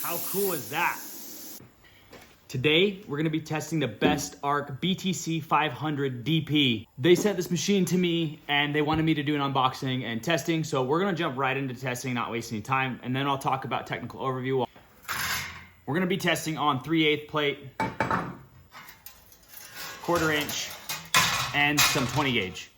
How cool is that? Today, we're gonna be testing the bestarc BTC500DP. They sent this machine to me and they wanted me to do an unboxing and testing, so we're gonna jump right into testing, not wasting any time, and then I'll talk about technical overview. We're gonna be testing on 3/8 plate, 1/4 inch, and some 20 gauge.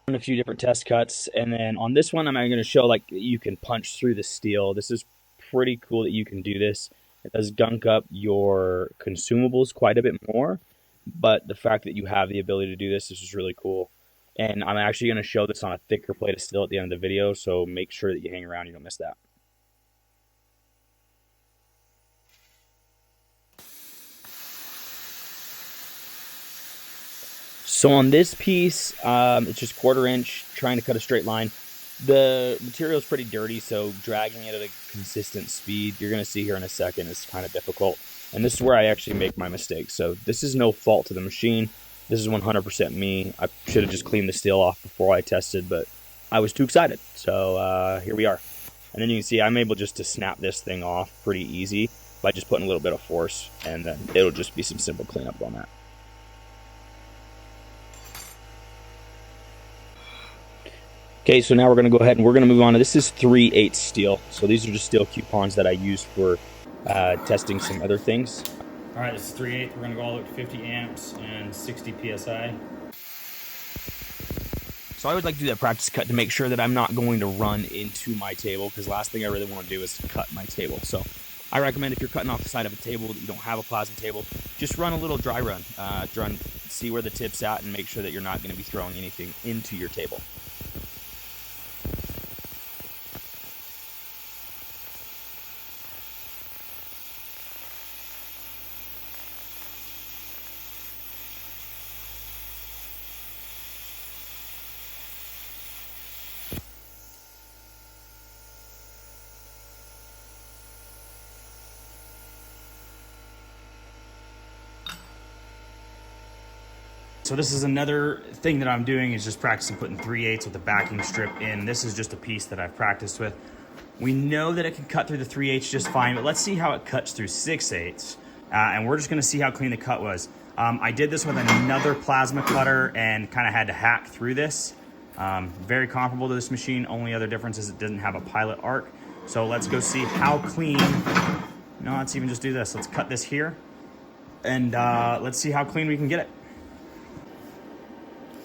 A few different test cuts, and then on this one I'm going to show like you can punch through the steel. This is pretty cool that you can do this. It does gunk up your consumables quite a bit more, but the fact that you have the ability to do this is really cool. And I'm actually going to show this on a thicker plate of steel at the end of the video, so make sure that you hang around, you don't miss that. So on this piece, it's just 1/4 inch, trying to cut a straight line. The material is pretty dirty, so dragging it at a consistent speed, you're going to see here in a second, is kind of difficult. And this is where I actually make my mistakes. So this is no fault to the machine. This is 100% me. I should have just cleaned the steel off before I tested, but I was too excited. So here we are. And then you can see I'm able just to snap this thing off pretty easy by just putting a little bit of force, and then it'll just be some simple cleanup on that. Okay, so now we're going to go ahead and we're going to move on to, this is 3/8 steel. So these are just steel coupons that I use for testing some other things. All right, this is 3/8. We're going to go all the way to 50 amps and 60 PSI. So I would like to do that practice cut to make sure that I'm not going to run into my table, because the last thing I really want to do is cut my table. So I recommend if you're cutting off the side of a table that you don't have a plasma table, just run a little dry run. See where the tip's at and make sure that you're not going to be throwing anything into your table. So this is another thing that I'm doing, is just practicing putting 3/8 with the backing strip in. This is just a piece that I've practiced with. We know that it can cut through the 3/8 just fine, but let's see how it cuts through 6/8. And we're just gonna see how clean the cut was. I did this with another plasma cutter and kind of had to hack through this. Very comparable to this machine, only other difference is it doesn't have a pilot arc. So let's go see how clean. No, let's even just do this. Let's cut this here, and let's see how clean we can get it.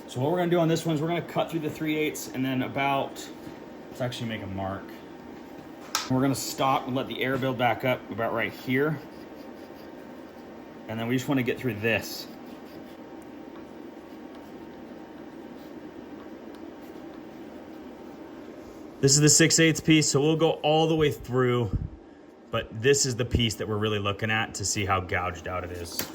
So what we're gonna do on this one is we're gonna cut through the 3/8 and then let's actually make a mark. We're gonna stop and let the air build back up about right here. And then we just wanna get through this. This is the 6/8 piece, so we'll go all the way through, but this is the piece that we're really looking at to see how gouged out it is.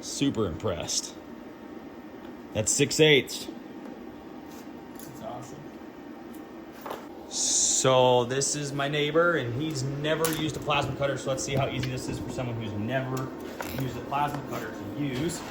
Super impressed. That's 6/8. That's awesome. So this is my neighbor, and he's never used a plasma cutter, so let's see how easy this is for someone who's never used a plasma cutter to use.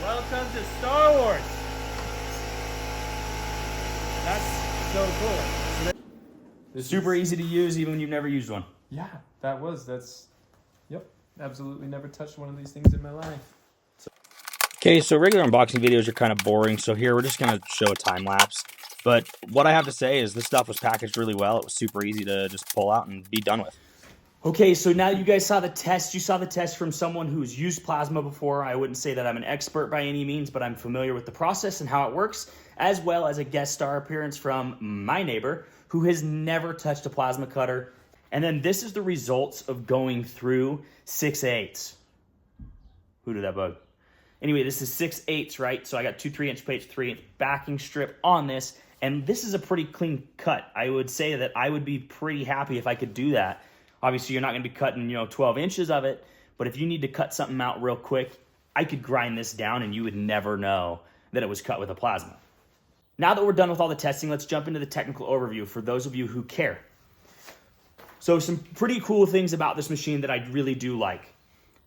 Welcome to Star Wars. That's so cool. Super easy to use even when you've never used one. Yeah, yep. Absolutely never touched one of these things in my life. Okay, so regular unboxing videos are kind of boring, so here we're just going to show a time lapse. But what I have to say is this stuff was packaged really well. It was super easy to just pull out and be done with. Okay, so now you guys saw the test. You saw the test from someone who's used plasma before. I wouldn't say that I'm an expert by any means, but I'm familiar with the process and how it works, as well as a guest star appearance from my neighbor who has never touched a plasma cutter. And then this is the results of going through 6/8. Who did that bug? Anyway, this is 6/8, right? So I got 2 3-inch plates, 3-inch backing strip on this, and this is a pretty clean cut. I would say that I would be pretty happy if I could do that. Obviously, you're not going to be cutting, 12 inches of it, but if you need to cut something out real quick, I could grind this down and you would never know that it was cut with a plasma. Now that we're done with all the testing, let's jump into the technical overview for those of you who care. So some pretty cool things about this machine that I really do like.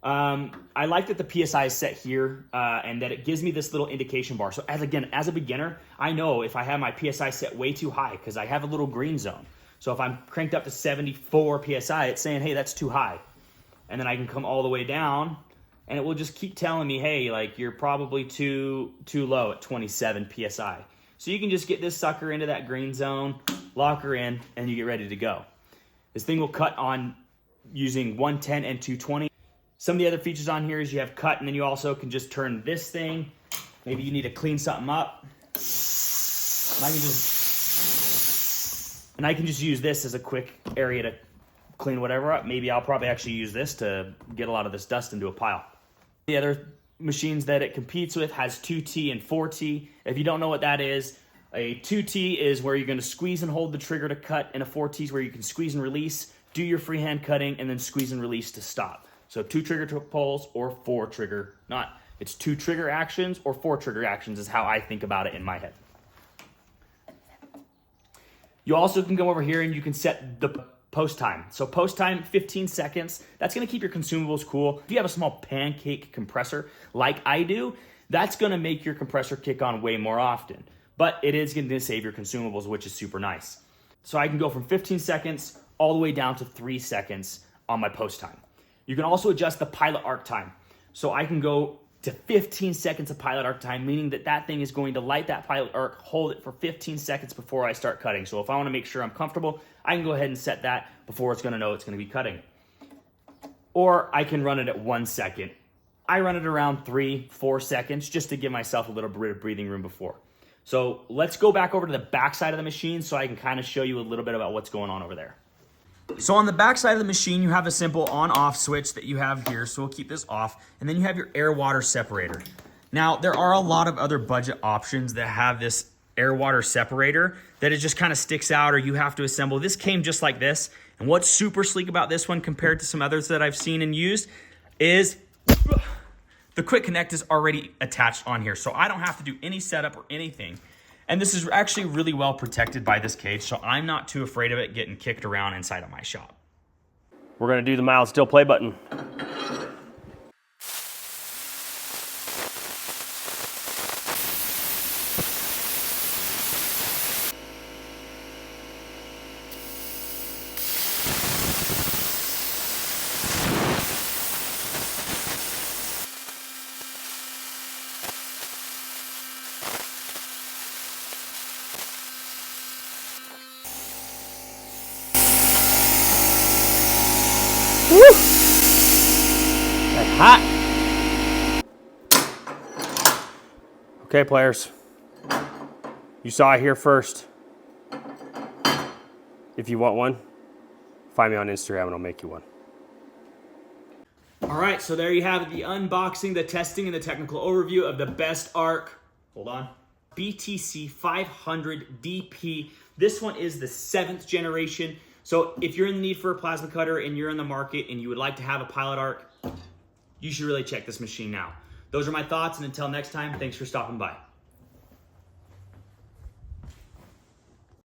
I like that the PSI is set here and that it gives me this little indication bar. So as a beginner, I know if I have my PSI set way too high because I have a little green zone. So if I'm cranked up to 74 PSI, it's saying, hey, that's too high. And then I can come all the way down and it will just keep telling me, hey, like you're probably too low at 27 PSI. So you can just get this sucker into that green zone, lock her in, and you get ready to go. This thing will cut on using 110 and 220. Some of the other features on here is you have cut, and then you also can just turn this thing. Maybe you need to clean something up. And I can just use this as a quick area to clean whatever up. Maybe I'll probably actually use this to get a lot of this dust into a pile. The other machines that it competes with has 2T and 4T. If you don't know what that is, a 2T is where you're going to squeeze and hold the trigger to cut, and a 4T is where you can squeeze and release, do your freehand cutting, and then squeeze and release to stop. So 2 trigger pulls or 4 trigger, it's 2 trigger actions or 4 trigger actions is how I think about it in my head. You also can go over here and you can set the post time. So post time, 15 seconds. That's gonna keep your consumables cool. If you have a small pancake compressor like I do, that's gonna make your compressor kick on way more often. But it is gonna save your consumables, which is super nice. So I can go from 15 seconds all the way down to 3 seconds on my post time. You can also adjust the pilot arc time. So I can go to 15 seconds of pilot arc time, meaning that that thing is going to light that pilot arc, hold it for 15 seconds before I start cutting. So if I wanna make sure I'm comfortable, I can go ahead and set that before it's gonna know it's gonna be cutting. Or I can run it at 1 second. I run it around 3-4 seconds just to give myself a little bit of breathing room before. So let's go back over to the back side of the machine so I can kind of show you a little bit about what's going on over there. So on the back side of the machine, you have a simple on-off switch that you have here. So we'll keep this off. And then you have your air-water separator. Now, there are a lot of other budget options that have this air-water separator that it just kind of sticks out or you have to assemble. This came just like this. And what's super sleek about this one compared to some others that I've seen and used is the quick connect is already attached on here. So I don't have to do any setup or anything. And this is actually really well protected by this cage, so I'm not too afraid of it getting kicked around inside of my shop. We're gonna do the mild still play button. Woo! That's hot. Okay, players. You saw it here first. If you want one, find me on Instagram and I'll make you one. All right, so there you have it, the unboxing, the testing, and the technical overview of the bestarc, BTC500DP. This one is the 7th generation. So if you're in the need for a plasma cutter and you're in the market and you would like to have a pilot arc, you should really check this machine out. Those are my thoughts, and until next time, thanks for stopping by.